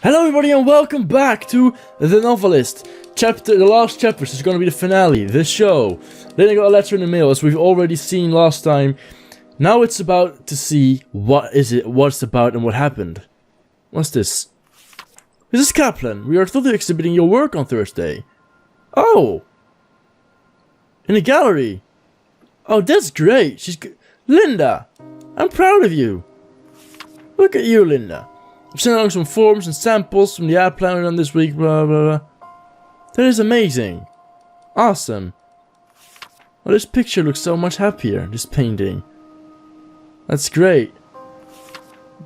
Hello everybody and welcome back to The Novelist. The last chapter is going to be the finale, the show. Then I got a letter in the mail, as we've already seen last time. Now it's about to see what it's about and what happened. What's this? Mrs. Kaplan, we are totally exhibiting your work on Thursday. Oh! In the gallery. Oh, that's great. Linda, I'm proud of you. Look at you, Linda. I've sent along some forms and samples from the ad planner done this week, blah blah blah. That is amazing. Awesome. Well, this picture looks so much happier, this painting. That's great.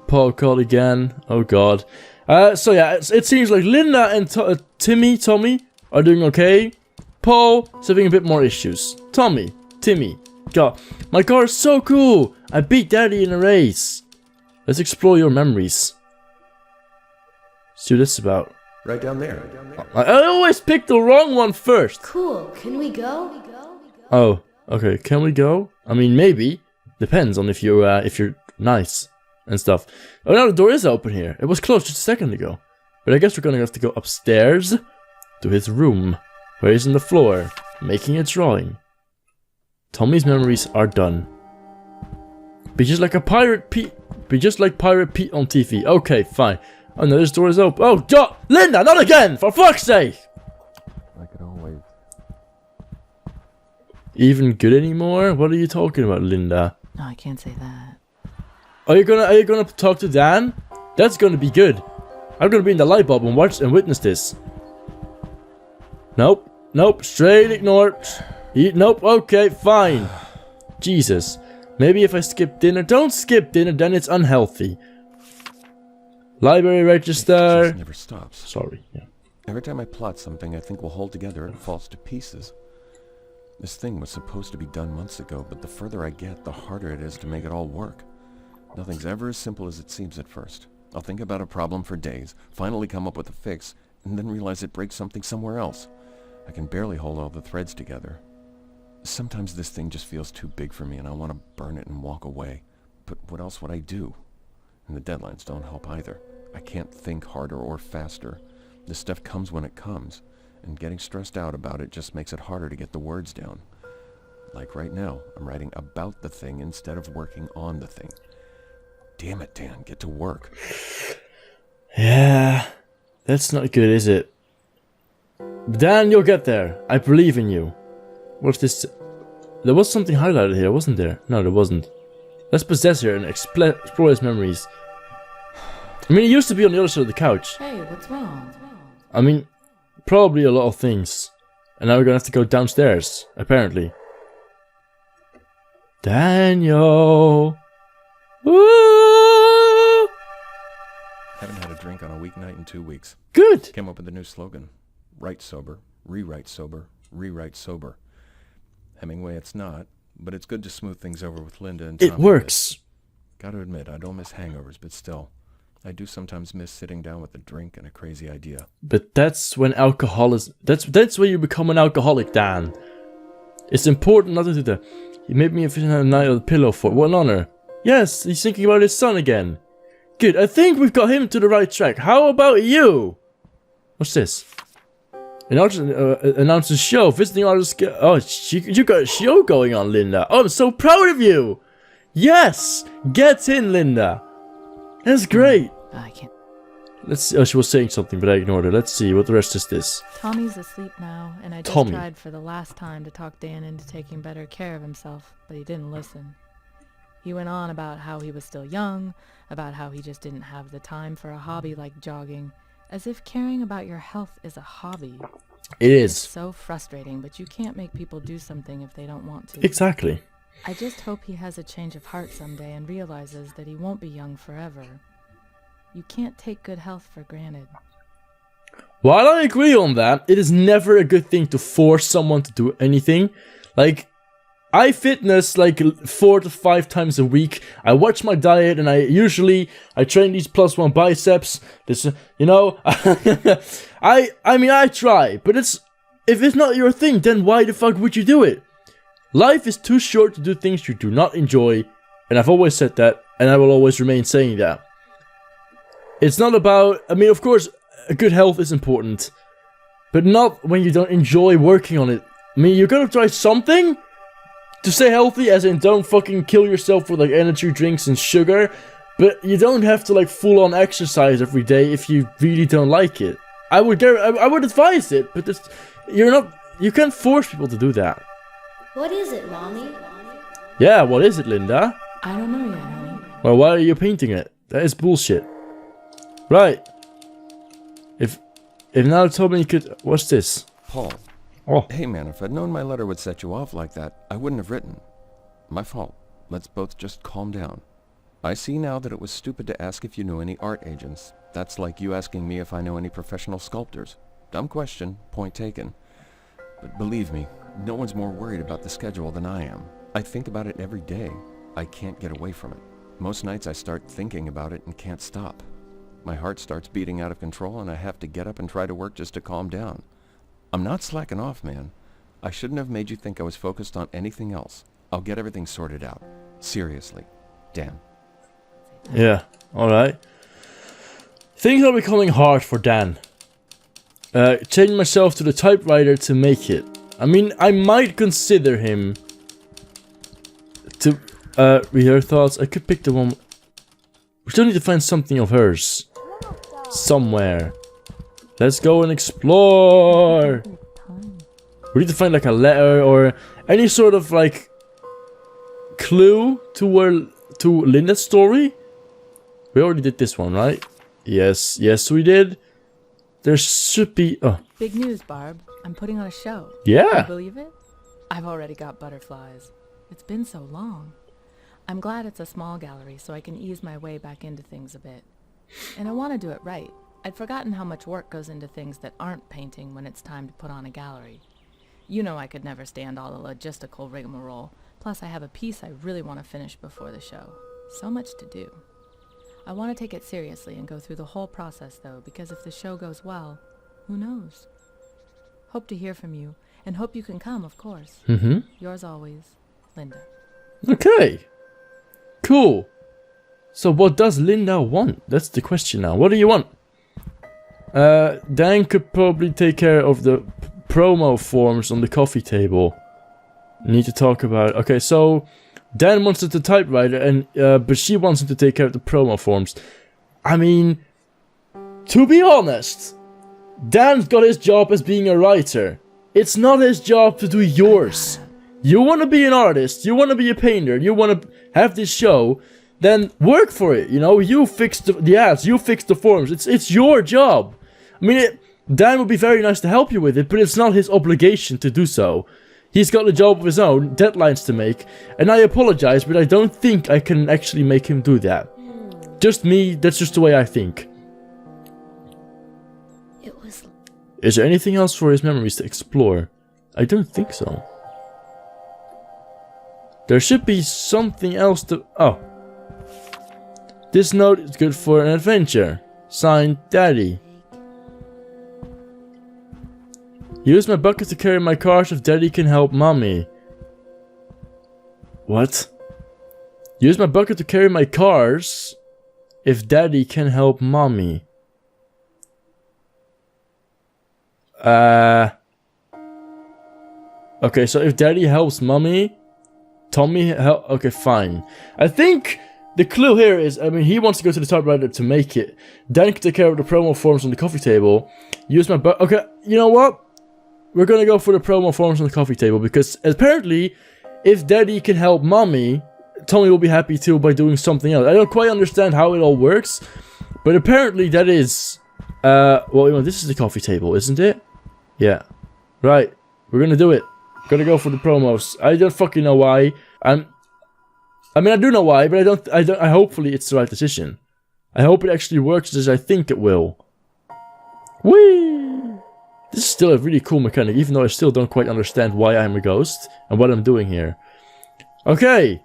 Paul called again. Oh god. So yeah, it seems like Linda and Tommy are doing okay. Paul is having a bit more issues. Timmy. God, my car is so cool. I beat Daddy in a race. Let's explore your memories. See what this is about. Right down there. I always pick the wrong one first. Cool. Can we go? Oh, okay. Can we go? I mean, maybe. Depends on if you're nice and stuff. Oh, now the door is open here. It was closed just a second ago. But I guess we're gonna have to go upstairs to his room, where he's on the floor making a drawing. Tommy's memories are done. Be just like Pirate Pete on TV. Okay, fine. Oh no, this door is open. Oh, God! Linda, not again! For fuck's sake! I could always. Even good anymore? What are you talking about, Linda? No, I can't say that. Are you gonna talk to Dan? That's gonna be good. I'm gonna be in the light bulb and watch and witness this. Nope. Straight ignored. Nope. Okay, fine. Jesus. Maybe if I skip dinner. Don't skip dinner, then it's unhealthy. Library register. It never stops. Sorry. Yeah. Every time I plot something I think will hold together, it falls to pieces. This thing was supposed to be done months ago, but the further I get, the harder it is to make it all work. Nothing's ever as simple as it seems at first. I'll think about a problem for days, finally come up with a fix, and then realize it breaks something somewhere else. I can barely hold all the threads together. Sometimes this thing just feels too big for me and I want to burn it and walk away. But what else would I do? And the deadlines don't help either. I can't think harder or faster. This stuff comes when it comes, and getting stressed out about it just makes it harder to get the words down. Like right now, I'm writing about the thing instead of working on the thing. Damn it, Dan, get to work. Yeah, that's not good, is it? Dan, you'll get there. I believe in you. What's this? There was something highlighted here, wasn't there? No, there wasn't. Let's possess her and explore his memories. I mean, he used to be on the other side of the couch. Hey, what's wrong? I mean, probably a lot of things. And now we're gonna have to go downstairs, apparently. Daniel! Woo! Haven't had a drink on a weeknight in 2 weeks. Good! Came up with a new slogan. Write sober, rewrite sober, rewrite sober. Hemingway it's not, but it's good to smooth things over with Linda and Tommy. It works. Gotta admit, I don't miss hangovers, but still. I do sometimes miss sitting down with a drink and a crazy idea. But that's when that's when you become an alcoholic, Dan. It's important not to do that. He made me a night on the pillow for what an honor. Yes, he's thinking about his son again. Good, I think we've got him to the right track. How about you? What's this? Announces show, visiting artists. Oh, you got a show going on, Linda. Oh, I'm so proud of you. Yes, get in, Linda. That's great. I can't. Let's see. Oh, she was saying something, but I ignored her. Let's see what the rest is this. Tommy's asleep now, and I just tried for the last time to talk Dan into taking better care of himself, but he didn't listen. He went on about how he was still young, about how he just didn't have the time for a hobby like jogging, as if caring about your health is a hobby. It is. It's so frustrating, but you can't make people do something if they don't want to. Exactly. I just hope he has a change of heart someday and realizes that he won't be young forever. You can't take good health for granted. While I agree on that, it is never a good thing to force someone to do anything. Like, I fitness like 4 to 5 times a week. I watch my diet and I train these +1 biceps. This, you know, I mean, I try, but if it's not your thing, then why the fuck would you do it? Life is too short to do things you do not enjoy, and I've always said that, and I will always remain saying that. It's not about... I mean, of course, good health is important. But not when you don't enjoy working on it. I mean, you're gonna try something to stay healthy, as in don't fucking kill yourself with like energy drinks and sugar. But you don't have to like full on exercise every day if you really don't like it. I would advise it, but you can't force people to do that. What is it, Mommy? Yeah, what is it, Linda? I don't know yet, honey. Well, why are you painting it? That is bullshit. Right. If now Tommy could... What's this? Paul. Oh. Hey man, if I'd known my letter would set you off like that, I wouldn't have written. My fault. Let's both just calm down. I see now that it was stupid to ask if you knew any art agents. That's like you asking me if I know any professional sculptors. Dumb question, point taken. But believe me, no one's more worried about the schedule than I am. I think about it every day. I can't get away from it. Most nights I start thinking about it and can't stop. My heart starts beating out of control and I have to get up and try to work just to calm down. I'm not slacking off, man. I shouldn't have made you think I was focused on anything else. I'll get everything sorted out. Seriously. Dan. Yeah, alright. Things are becoming hard for Dan. Changing myself to the typewriter to make it. I mean, I might consider him to read her thoughts. I could pick the one. We still need to find something of hers. Somewhere. Let's go and explore. We need to find like a letter or any sort of like clue to Linda's story. We already did this one, right? Yes, we did. There should be... Oh. Big news, Barb. I'm putting on a show. Yeah. Can you believe it? I've already got butterflies. It's been so long. I'm glad it's a small gallery so I can ease my way back into things a bit. And I want to do it right. I'd forgotten how much work goes into things that aren't painting when it's time to put on a gallery. You know I could never stand all the logistical rigmarole. Plus I have a piece I really want to finish before the show. So much to do. I want to take it seriously and go through the whole process though, because if the show goes well, who knows? Hope to hear from you, and hope you can come, of course. Yours always, Linda. Okay. Cool. So what does Linda want? That's the question now. What do you want? Dan could probably take care of the promo forms on the coffee table. Need to talk about... Okay, so... Dan wants the typewriter, and but she wants him to take care of the promo forms. I mean... To be honest... Dan's got his job as being a writer. It's not his job to do yours. You want to be an artist, you want to be a painter, you want to have this show, then work for it, you know? You fix the ads, you fix the forms, it's your job. I mean, Dan would be very nice to help you with it, but it's not his obligation to do so. He's got a job of his own, deadlines to make, and I apologize, but I don't think I can actually make him do that. Just me, that's just the way I think. Is there anything else for his memories to explore? I don't think so. There should be something else to... Oh. This note is good for an adventure. Signed, Daddy. Use my bucket to carry my cars if Daddy can help Mommy. What? Use my bucket to carry my cars if Daddy can help Mommy. Okay, so if Daddy helps Mommy, Tommy help. Okay, fine. I think the clue here is, I mean, he wants to go to the typewriter to make it. Dan can take care of the promo forms on the coffee table. Use my okay, you know what? We're gonna go for the promo forms on the coffee table because apparently, if Daddy can help Mommy, Tommy will be happy too by doing something else. I don't quite understand how it all works, but apparently that is. Well, you know, this is the coffee table, isn't it? Yeah. Right. We're gonna do it. Gonna go for the promos. I don't fucking know why. I mean, I do know why, but I hopefully it's the right decision. I hope it actually works as I think it will. Whee! This is still a really cool mechanic, even though I still don't quite understand why I'm a ghost and what I'm doing here. Okay.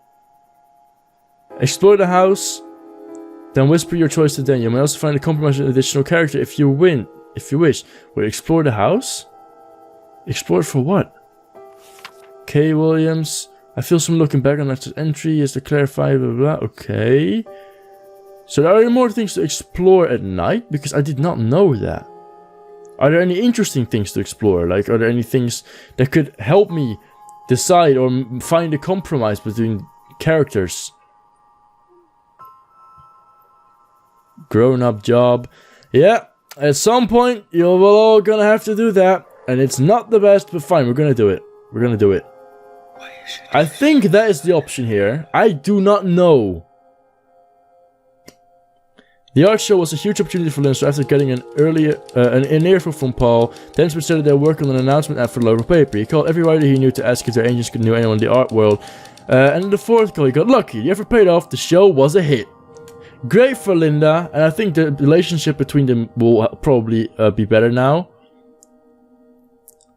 Explore the house. Then whisper your choice to Dan. You may also find a compromising additional character if you wish. Wait, explore the house? Explore it for what? K. Williams. I feel some looking back on that entry is to clarify blah blah. Okay. So are there more things to explore at night? Because I did not know that. Are there any interesting things to explore? Like, are there any things that could help me decide or find a compromise between characters? Grown-up job. Yeah, at some point, you're all gonna have to do that. And it's not the best, but fine, we're gonna do it. We're gonna do it. I think that is the option here. I do not know. The art show was a huge opportunity for Lynn, so after getting an earful from Paul, Dennis started their work on an announcement ad for the local paper. He called every writer he knew to ask if their agents knew anyone in the art world. And in the fourth call, he got lucky. The effort paid off. The show was a hit. Great for Linda, and I think the relationship between them will probably be better now.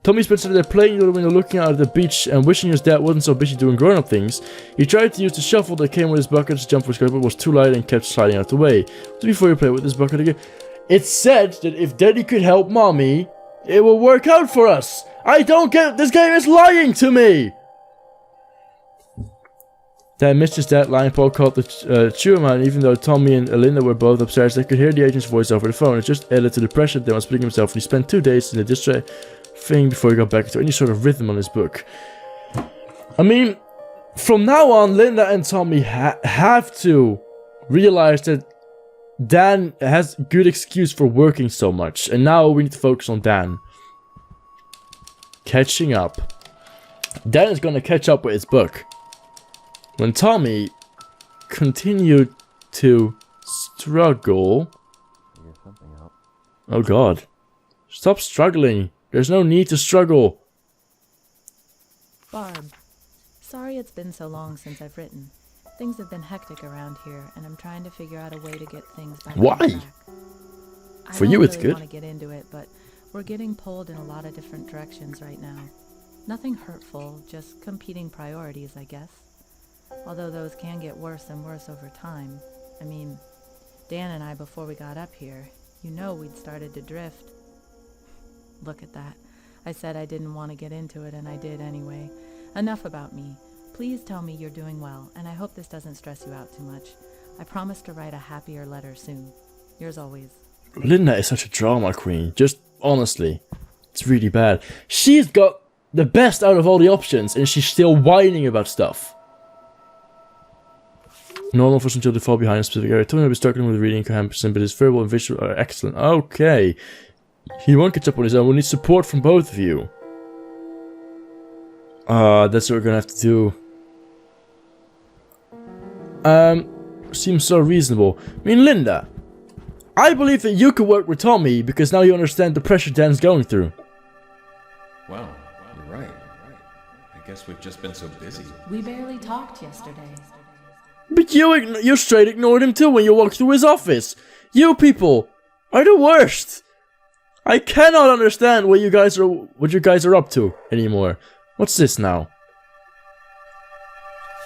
Tommy spent Saturday playing out the window, looking out at the beach and wishing his dad wasn't so busy doing grown-up things. He tried to use the shovel that came with his bucket to jump for his car, but was too light and kept sliding out the way. Just before he played with his bucket again. It said that if Daddy could help Mommy, it will work out for us. I don't get... This game is lying to me! Dad missed his deadline. Paul called the chew him out, and even though Tommy and Linda were both upstairs, they could hear the agent's voice over the phone. It just added to the pressure that was putting himself, and he spent 2 days in the district thing before he got back to any sort of rhythm on his book. I mean, from now on, Linda and Tommy have to realize that Dan has good excuse for working so much, and now we need to focus on Dan. Catching up. Dan is gonna catch up with his book. When Tommy continued to struggle... Oh god. Stop struggling. There's no need to struggle. Barb, sorry it's been so long since I've written. Things have been hectic around here, and I'm trying to figure out a way to get things back on track. For you it's good. I don't really want to get into it, but we're getting pulled in a lot of different directions right now. Nothing hurtful, just competing priorities, I guess. Although those can get worse and worse over time. I mean, Dan and I, before we got up here, you know we'd started to drift. Look at that. I said I didn't want to get into it, and I did anyway. Enough about me. Please tell me you're doing well, and I hope this doesn't stress you out too much. I promise to write a happier letter soon. Yours always. Linda is such a drama queen. Just honestly, it's really bad. She's got the best out of all the options, and she's still whining about stuff. Normal for some children to fall behind in a specific area. Tony will be struggling with reading comprehension, but his verbal and visual are excellent. Okay. He won't catch up on his own. We'll need support from both of you. That's what we're gonna have to do. Seems so reasonable. I mean, Linda, I believe that you could work with Tommy because now you understand the pressure Dan's going through. Well, you're right. I guess we've just been so busy. We barely talked yesterday. But you straight ignored him too when you walked through his office. You people are the worst. I cannot understand what you guys are up to anymore. What's this now?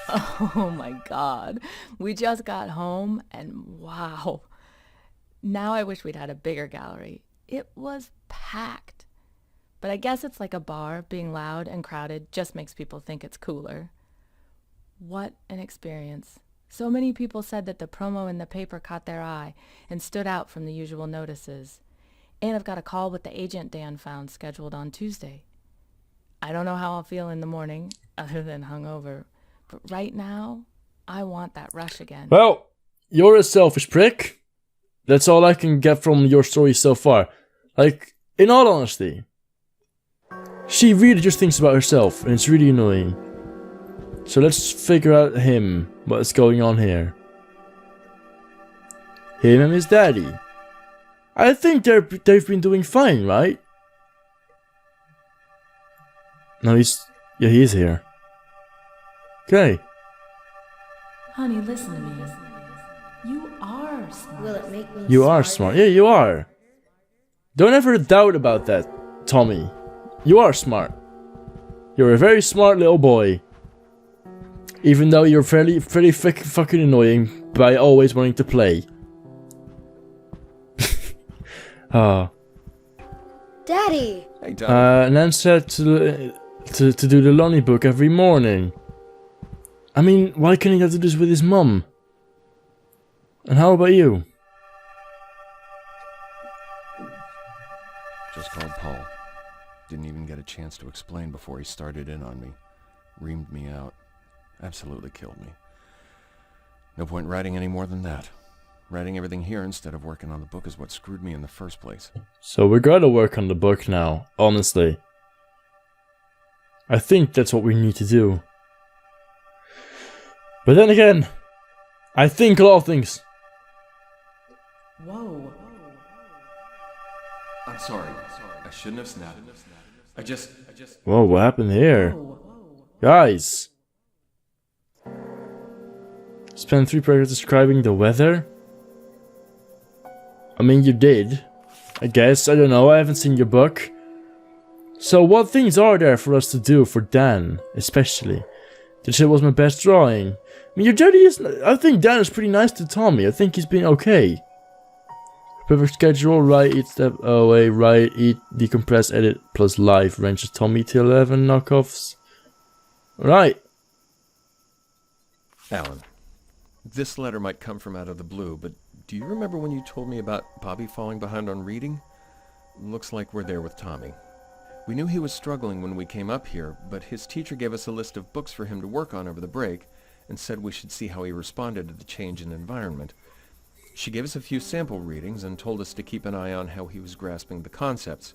Oh my god. We just got home and wow. Now I wish we'd had a bigger gallery. It was packed. But I guess it's like a bar. Being loud and crowded just makes people think it's cooler. What an experience. So many people said that the promo in the paper caught their eye and stood out from the usual notices. And I've got a call with the agent Dan found scheduled on Tuesday. I don't know how I'll feel in the morning, other than hungover. But right now, I want that rush again. Well, you're a selfish prick. That's all I can get from your story so far. Like, in all honesty, she really just thinks about herself, and it's really annoying. So let's figure out what's going on here. Him and his daddy. I think they've been doing fine, right? No, he is here. Okay. Honey, listen to me. You are smart. Will it make me You are smart. Yeah, you are. Don't ever doubt about that, Tommy. You are smart. You're a very smart little boy. Even though you're pretty fucking annoying by always wanting to play. Daddy! Hey, Dad. Nan said to do the Lonnie book every morning. I mean, why can't he not do this with his mum? And how about you? Just called Paul. Didn't even get a chance to explain before he started in on me. Reamed me out. Absolutely killed me. No point writing any more than that. Writing everything here instead of working on the book is what screwed me in the first place. So we gotta work on the book now, honestly. I think that's what we need to do. But then again, I think a lot of things. Whoa. I'm sorry. I shouldn't have snapped. I just... Whoa, what happened here? Guys! Spend 3 paragraphs describing the weather? I mean, you did. I guess, I don't know, I haven't seen your book. So what things are there for us to do for Dan, especially? Did say it was my best drawing. I mean, your daddy is... I think Dan is pretty nice to Tommy. I think he's been okay. Perfect schedule, write, eat, step away, write, eat, decompress, edit, plus live. Ranges Tommy to 11 knockoffs. Right. Alan, this letter might come from out of the blue, but do you remember when you told me about Bobby falling behind on reading? Looks like we're there with Tommy. We knew he was struggling when we came up here, but his teacher gave us a list of books for him to work on over the break and said we should see how he responded to the change in environment. She gave us a few sample readings and told us to keep an eye on how he was grasping the concepts.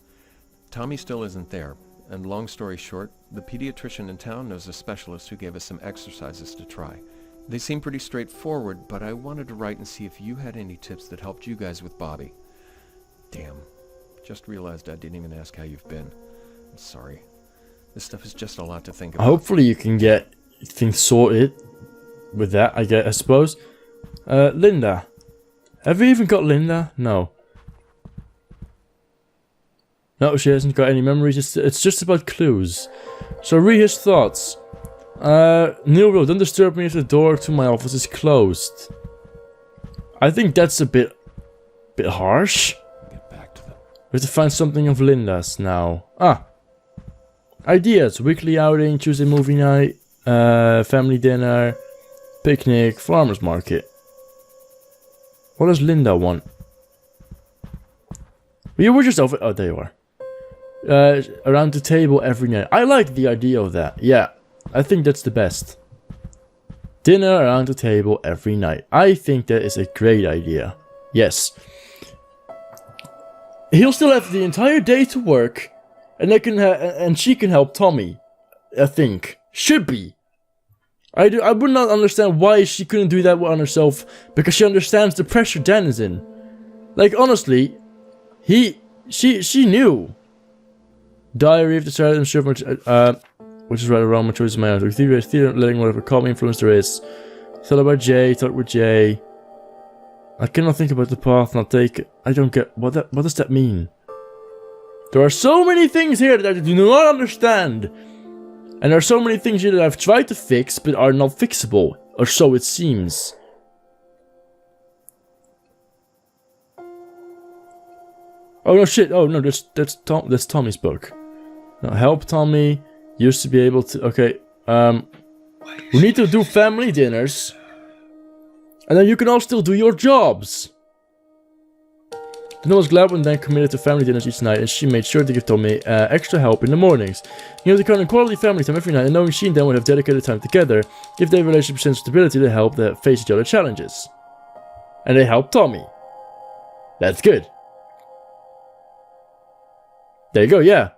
Tommy still isn't there, and long story short, the pediatrician in town knows a specialist who gave us some exercises to try. They seem pretty straightforward, but I wanted to write and see if you had any tips that helped you guys with Bobby. Damn. Just realized I didn't even ask how you've been. I'm sorry. This stuff is just a lot to think about. Hopefully you can get things sorted with that, I suppose. Linda. Have we even got Linda? No. No, she hasn't got any memories. It's just about clues. So read his thoughts. Neil Will, don't disturb me if the door to my office is closed. I think that's a bit harsh. Get back to them. We have to find something of Linda's now. Ideas. Weekly outing, Tuesday movie night, family dinner, picnic, farmer's market. What does Linda want? You were just over... Oh, there you are. Around the table every night. I like the idea of that. Yeah, I think that's the best. Dinner around the table every night. I think that is a great idea. Yes. He'll still have the entire day to work, and they can and she can help Tommy. I think should be. I would not understand why she couldn't do that on herself, because she understands the pressure Dan is in. Like, honestly, she knew. Diary of the Saturday and Shirt, which is right around my choice of my own. Theater, letting whatever calming influence there is. Thought about Jay, talk with Jay. I cannot think about the path not take. I don't get what does that mean? There are so many things here that I do not understand. And there are so many things here that I've tried to fix, but are not fixable. Or so it seems. Oh no shit, oh no, that's Tommy's book. No, help Tommy. Used to be able to, okay. We need to do family dinners. And then you can all still do your jobs. I was glad when Dan committed to family dinners each night, and she made sure to give Tommy extra help in the mornings. You know, they kind of quality family time every night, and knowing she and Dan would have dedicated time together, if their relationship sense stability to help them face each other's challenges. And they helped Tommy. That's good. There you go, yeah.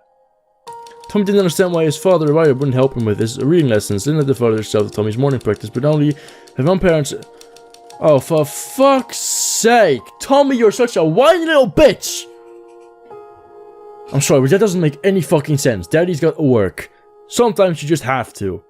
Tommy didn't understand why his father or writer wouldn't help him with his reading lessons. Linda devoted herself to Tommy's morning practice, but only have one parent... Oh, for fuck's sake! Tommy, you're such a whiny little bitch! I'm sorry, but that doesn't make any fucking sense. Daddy's got to work. Sometimes you just have to.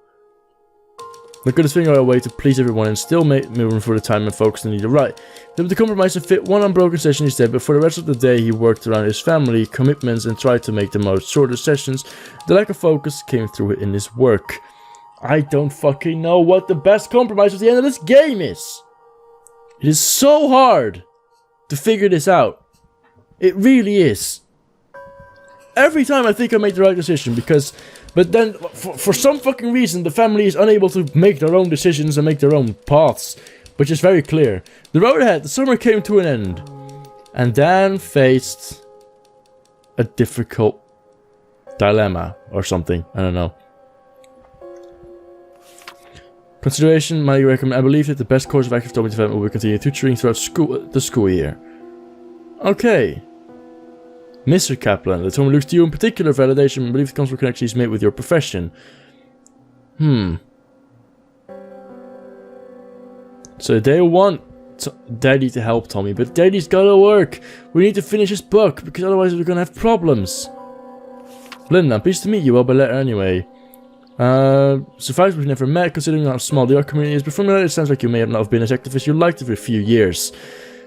Look at his finger away to please everyone and still make room for the time and focus on either right. They would compromise and fit one unbroken session instead, but for the rest of the day he worked around his family commitments and tried to make the most shorter sessions. The lack of focus came through in his work. I don't fucking know what the best compromise at the end of this game is. It is so hard to figure this out. It really is. Every time I think I make the right decision, but then for some fucking reason the family is unable to make their own decisions and make their own paths. which is very clear. The road ahead, the summer came to an end. And Dan faced a difficult dilemma or something. I don't know. Consideration, my recommend. I believe that the best course of active topic development will continue tutoring throughout the school year. Okay. Mr. Kaplan, the Tommy looks to you in particular validation and believe it comes from connections made with your profession. So they want Daddy to help Tommy, but Daddy's gotta work. We need to finish his book, because otherwise we're gonna have problems. Linda, I'm pleased to meet you, well by letter anyway. Surprised we've never met, considering how small the art community is, but from that it sounds like you may have not been as active as you liked for a few years.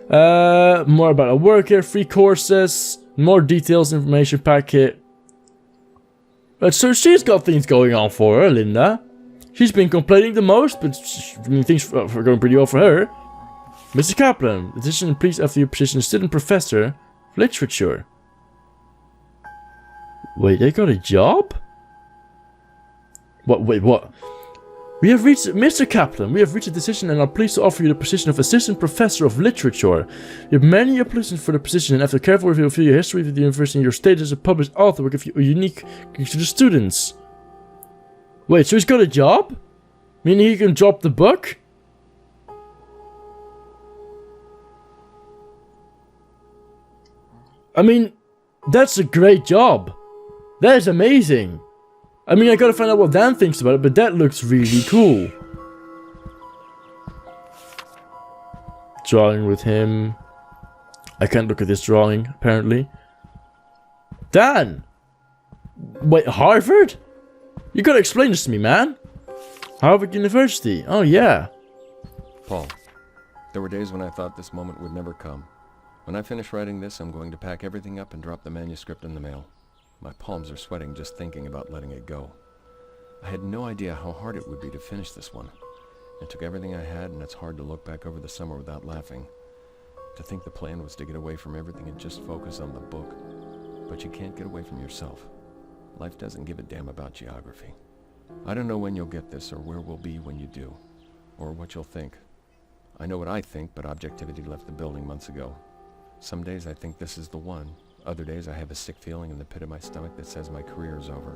More about our work here, free courses, more details, information packet. So she's got things going on for her, Linda. She's been complaining the most, but things are going pretty well for her. Mr. Kaplan, the decision please after your position as student professor of literature. Wait, they got a job? What? Wait, what? We have reached, Mr. Kaplan, we have reached a decision and are pleased to offer you the position of assistant professor of literature. You have many applications for the position, and after careful review of your history with the university and your status as a published author will give you a unique gift to the students. Wait, so he's got a job? Meaning he can drop the book? I mean, that's a great job. That is amazing. I mean, I gotta find out what Dan thinks about it, but that looks really cool. Drawing with him. I can't look at this drawing, apparently. Dan! Wait, Harvard? You gotta explain this to me, man. Harvard University. Oh, yeah. Paul, there were days when I thought this moment would never come. When I finish writing this, I'm going to pack everything up and drop the manuscript in the mail. My palms are sweating just thinking about letting it go. I had no idea how hard it would be to finish this one. It took everything I had, and it's hard to look back over the summer without laughing. To think the plan was to get away from everything and just focus on the book. But you can't get away from yourself. Life doesn't give a damn about geography. I don't know when you'll get this, or where we'll be when you do, or what you'll think. I know what I think, but objectivity left the building months ago. Some days I think this is the one. Other days I have a sick feeling in the pit of my stomach that says my career is over.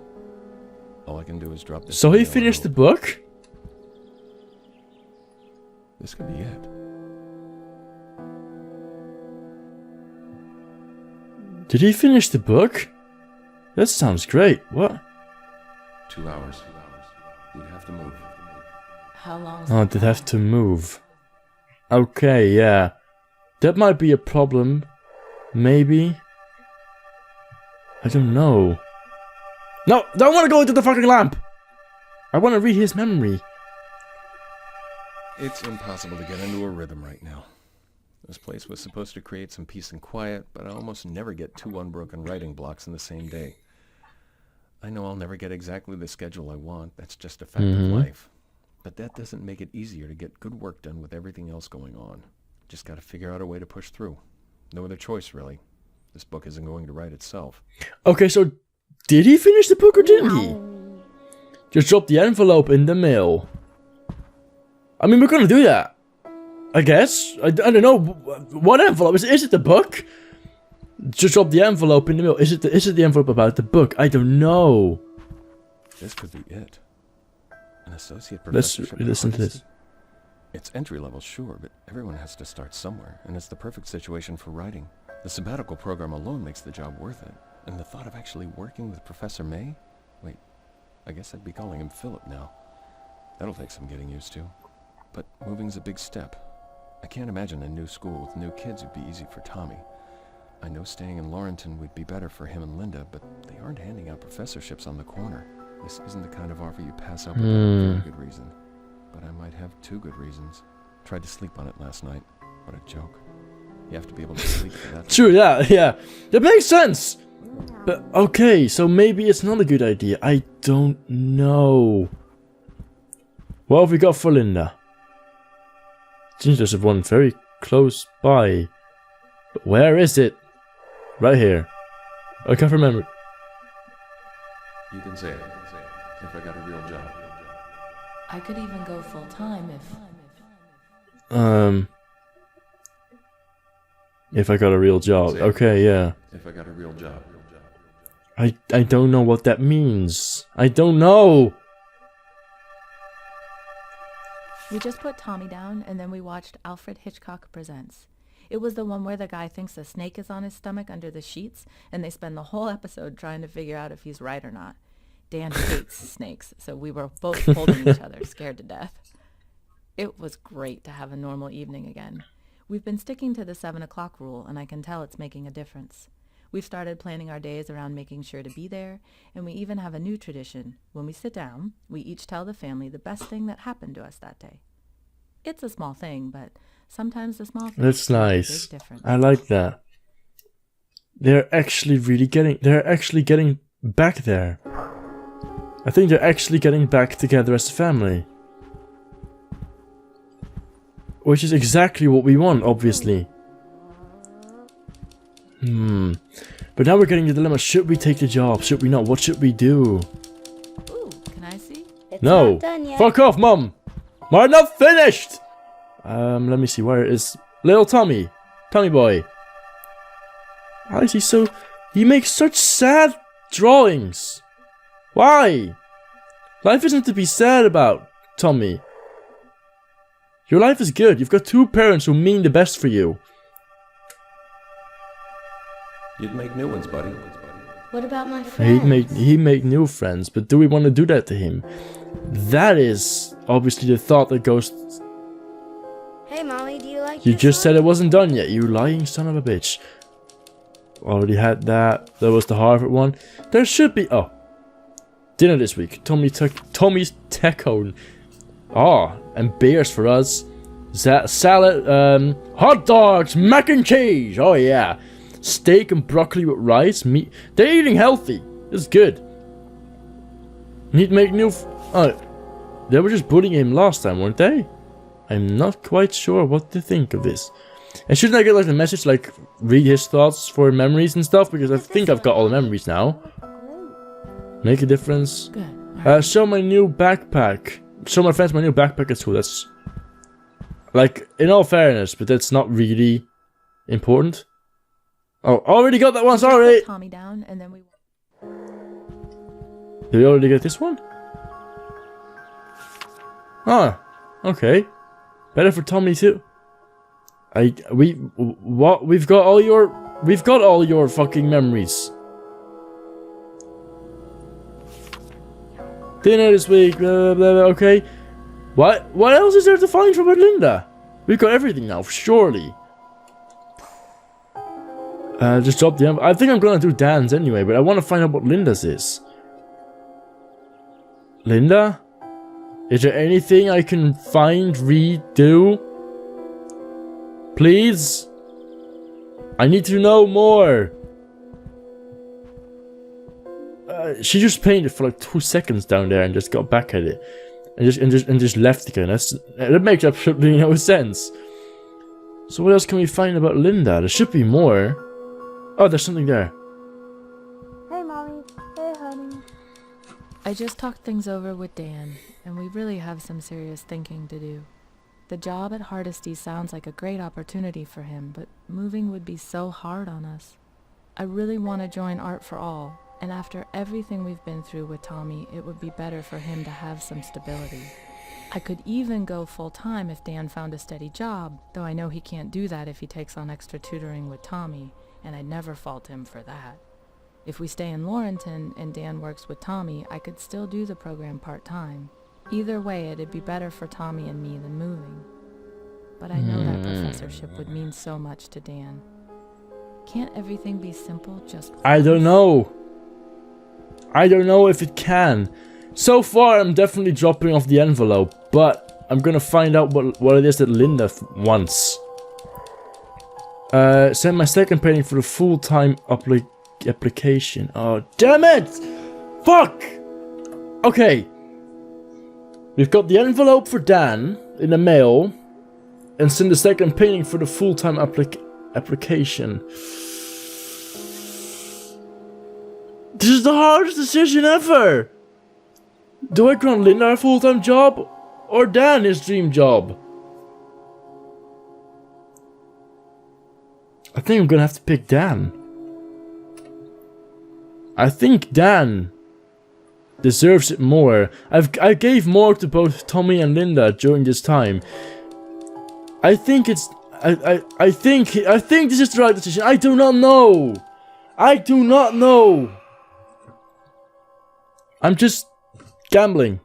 All I can do is drop this. So he finished the book? This could be it. Did he finish the book? That sounds great. What? 2 hours. We'd have to move. How long? Oh, they'd have to move. Okay, yeah. That might be a problem. Maybe. I don't know. No, don't want to go into the fucking lamp. I want to read his memory. It's impossible to get into a rhythm right now. This place was supposed to create some peace and quiet, but I almost never get 2 unbroken writing blocks in the same day. I know I'll never get exactly the schedule I want. That's just a fact of life. But that doesn't make it easier to get good work done with everything else going on. Just gotta figure out a way to push through. No other choice, really. This book isn't going to write itself. Okay, so did he finish the book or didn't he? Just drop the envelope in the mail. I mean, we're gonna do that. I guess. I don't know. What envelope? Is it the book? Just drop the envelope in the mail. Is it the envelope about the book? I don't know. This could be it. An associate Let's professorship. listen to this. It's entry level, sure, but everyone has to start somewhere, and it's the perfect situation for writing. The sabbatical program alone makes the job worth it. And the thought of actually working with Professor May? Wait, I guess I'd be calling him Philip now. That'll take some getting used to. But moving's a big step. I can't imagine a new school with new kids would be easy for Tommy. I know staying in Laurenton would be better for him and Linda, but they aren't handing out professorships on the corner. This isn't the kind of offer you pass up without a very good reason. But I might have 2 good reasons. Tried to sleep on it last night. What a joke. You have to be able to sleep for that. True, yeah. That makes sense. But, okay, so maybe it's not a good idea. I don't know. What have we got for Linda? Seems there's one very close by. But where is it? Right here. I can't remember. You can say it. If I got a real job. I could even go full time if... If I got a real job. Okay, yeah. If I got a real job. I don't know what that means. I don't know. We just put Tommy down, and then we watched Alfred Hitchcock Presents. It was the one where the guy thinks a snake is on his stomach under the sheets, and they spend the whole episode trying to figure out if he's right or not. Dan hates snakes, so we were both holding each other, scared to death. It was great to have a normal evening again. We've been sticking to the 7 o'clock rule, and I can tell it's making a difference. We've started planning our days around making sure to be there, and we even have a new tradition. When we sit down, we each tell the family the best thing that happened to us that day. It's a small thing, but sometimes the small things That's make a nice. big difference. I like that. They're actually getting back there. I think they're actually getting back together as a family. Which is exactly what we want, obviously. But now we're getting the dilemma. Should we take the job? Should we not? What should we do? Ooh, can I see? It's No. not done yet. Fuck off, Mum! We're not finished! Let me see. Where is little Tommy? Tommy boy. Why is he so... He makes such sad drawings. Why? Life isn't to be sad about, Tommy. Your life is good. You've got 2 parents who mean the best for you. You'd make new ones, buddy. What about my friends? He'd make new friends, but do we want to do that to him? That is obviously the thought that goes... Hey, Mommy, do you like You your just song? said it wasn't done yet, you lying son of a bitch. Already had that. That was the Harvard one. There should be... Oh. Dinner this week. Tommy's tech home. Ah, and beers for us. Salad, hot dogs, mac and cheese. Oh yeah. Steak and broccoli with rice, meat. They're eating healthy. It's good. Need to make new... Oh, they were just bullying him last time, weren't they? I'm not quite sure what to think of this. And shouldn't I get like the message, like read his thoughts for memories and stuff? Because I think I've got all the memories now. Make a difference. Good. Show my new backpack. Show my friends my new backpack at school. That's... Like, in all fairness, but that's not really important. Oh, already got that one, sorry! Put Tommy down, and then we... Did we already get this one? Ah, okay. Better for Tommy too. We've got all your fucking memories. Dinner this week, blah, blah, blah, okay. What else is there to find from Linda? We've got everything now, surely. Just drop the envelope. I think I'm gonna do Dan's anyway, but I want to find out what Linda's is. Linda? Is there anything I can find, read, do? Please? I need to know more. She just painted for like 2 seconds down there and just got back at it. And just left again. That makes absolutely no sense. So what else can we find about Linda? There should be more. Oh, there's something there. Hey, Mommy. Hey, honey. I just talked things over with Dan, and we really have some serious thinking to do. The job at Hardesty sounds like a great opportunity for him, but moving would be so hard on us. I really want to join Art for All, and after everything we've been through with Tommy, it would be better for him to have some stability. I could even go full-time if Dan found a steady job, though I know he can't do that if he takes on extra tutoring with Tommy, and I'd never fault him for that. If we stay in Laurenton and Dan works with Tommy, I could still do the program part-time. Either way, it'd be better for Tommy and me than moving. But I know that professorship would mean so much to Dan. Can't everything be simple just once? I don't know. I don't know if it can. So far, I'm definitely dropping off the envelope, but I'm gonna find out what it is that Linda wants. Send my second painting for the full-time application. Oh, damn it! Fuck! Okay. We've got the envelope for Dan in the mail, and send the second painting for the full-time application. This is the hardest decision ever! Do I grant Linda a full-time job? Or Dan his dream job? I think I'm gonna have to pick Dan. I think Dan deserves it more. I gave more to both Tommy and Linda during this time. I think it's I think this is the right decision. I do not know. I do not know. I'm just gambling.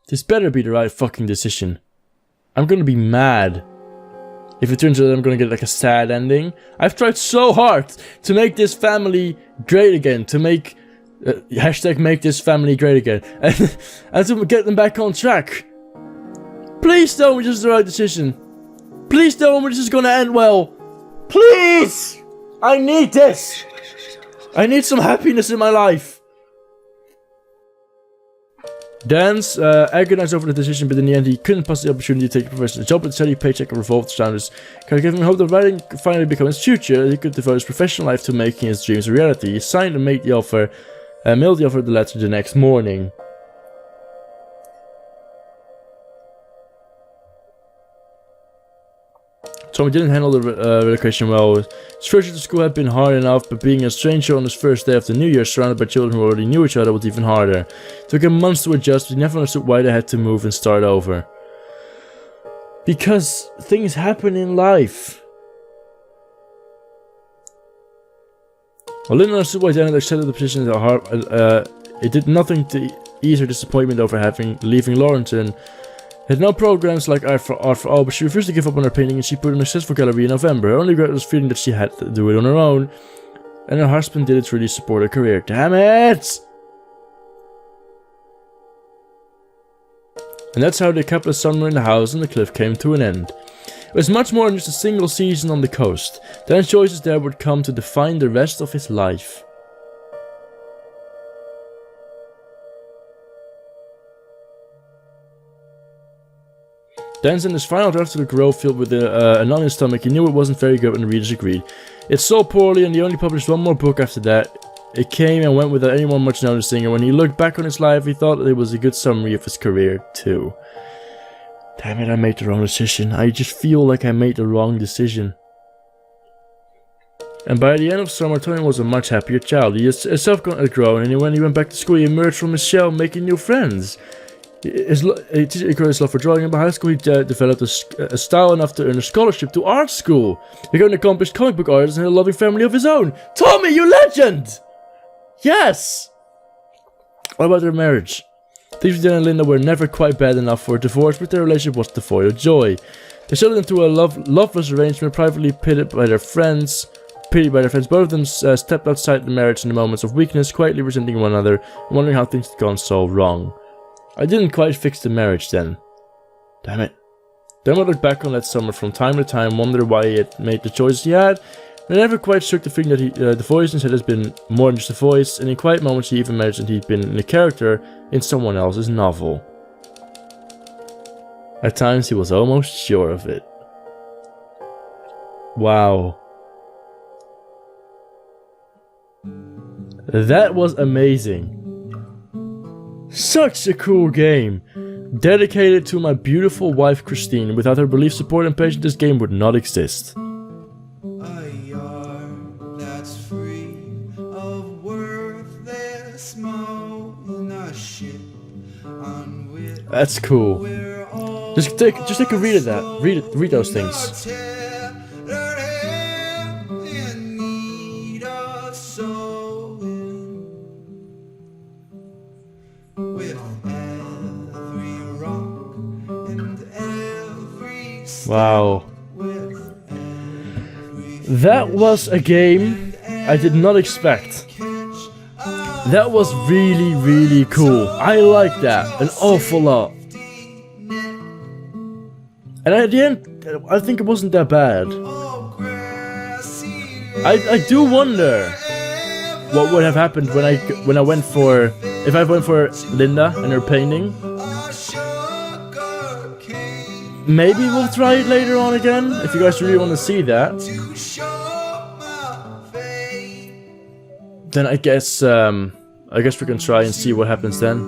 This better be the right fucking decision. I'm gonna be mad if it turns out I'm gonna get like a sad ending. I've tried so hard to make this family great again, to make hashtag make this family great again, and to get them back on track. Please tell me this is the right decision. Please tell me this is gonna end well. Please! I need this! I need some happiness in my life. Dan's agonized over the decision, but in the end he couldn't pass the opportunity to take a professional job with a steady paycheck and revolved around his career, giving him hope that writing could finally become his future. He could devote his professional life to making his dreams a reality. He signed and mailed the offer the letter the next morning. Tommy didn't handle the relocation well. His first year to school had been hard enough, but being a stranger on his first day of the new year, surrounded by children who already knew each other, was even harder. It took him months to adjust, but he never understood why they had to move and start over. Because things happen in life. While Linda understood why Dan had accepted the position at heart, it did nothing to ease her disappointment over leaving Lawrenson. Had no programs like Art for All, but she refused to give up on her painting, and she put in a successful gallery in November. Her only regret was feeling that she had to do it on her own, and her husband didn't really support her career. Damn it! And that's how the couple of summer in the house on the cliff came to an end. It was much more than just a single season on the coast. Dan's choices there would come to define the rest of his life. Dan's in his final draft to the Grove filled with a knot in his stomach. He knew it wasn't very good when the readers agreed. It sold poorly and he only published one more book after that. It came and went without anyone much noticing, and when he looked back on his life, he thought that it was a good summary of his career too. Damn it, I made the wrong decision. I just feel like I made the wrong decision. And by the end of summer, Tony was a much happier child. His self-confidence had grown, and when he went back to school, he emerged from his shell, making new friends. He grew his love for drawing, and by high school he developed a style enough to earn a scholarship to art school. He became an accomplished comic book artist and had a loving family of his own. Tommy, you legend! Yes! What about their marriage? Things with Dan and Linda were never quite bad enough for a divorce, but their relationship was devoid of joy. They settled into a loveless arrangement, privately pitied by their friends. Both of them stepped outside the marriage in the moments of weakness, quietly resenting one another and wondering how things had gone so wrong. I didn't quite fix the marriage then. Damn it. Then I look back on that summer from time to time, wonder why he had made the choices he had. I never quite shook the feeling that the voice in his head has been more than just a voice, and in quiet moments he even imagined he'd been a character in someone else's novel. At times he was almost sure of it. Wow. That was amazing. Such a cool game. Dedicated to my beautiful wife Christine. Without her belief, support, and patience, this game would not exist. A yard that's free of worthless moan, a ship on which that's cool. we're all Just take a read of that. Read those things. in need of sowing. With every rock and every Wow. with every That was a game I did not expect. That was really, really cool. I like that an awful lot. And at the end, I think it wasn't that bad. I do wonder what would have happened when I went for, if I went for Linda and her painting. Maybe we'll try it later on again, if you guys really want to see that. Then I guess we can try and see what happens then.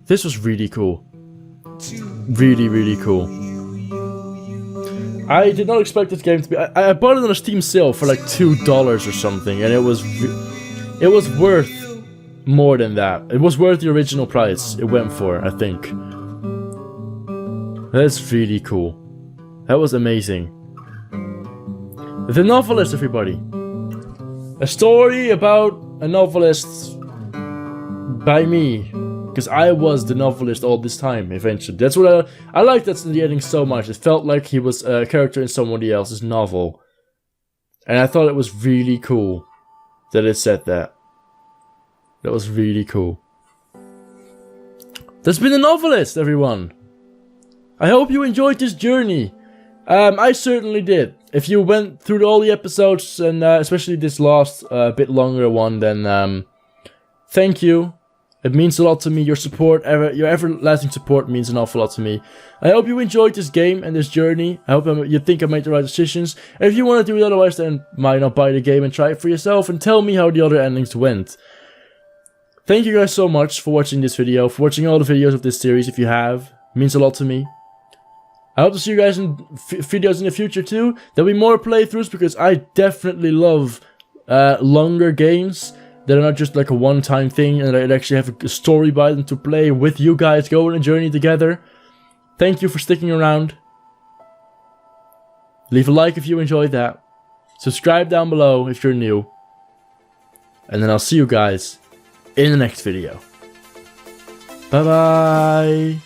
This was really cool. Really, really cool. I did not expect this game to be... I bought it on a Steam sale for like $2 or something, and it was worth more than that. It was worth the original price it went for, I think. That's really cool. That was amazing. The Novelist, everybody. A story about a novelist by me. Because I was the novelist all this time, eventually. That's what I liked that in the ending so much. It felt like he was a character in somebody else's novel. And I thought it was really cool that it said that. That was really cool. That's been The Novelist, everyone. I hope you enjoyed this journey. I certainly did. If you went through all the episodes, and especially this last bit longer one, then thank you. It means a lot to me. Your support, your everlasting support means an awful lot to me. I hope you enjoyed this game and this journey. I hope you think I made the right decisions. And if you want to do it otherwise, then why not buy the game and try it for yourself and tell me how the other endings went. Thank you guys so much for watching this video, for watching all the videos of this series if you have. It means a lot to me. I hope to see you guys in videos in the future too. There'll be more playthroughs because I definitely love longer games that are not just like a one-time thing and that actually have a story by them to play with you guys, go on a journey together. Thank you for sticking around. Leave a like if you enjoyed that. Subscribe down below if you're new. And then I'll see you guys in the next video. Bye bye.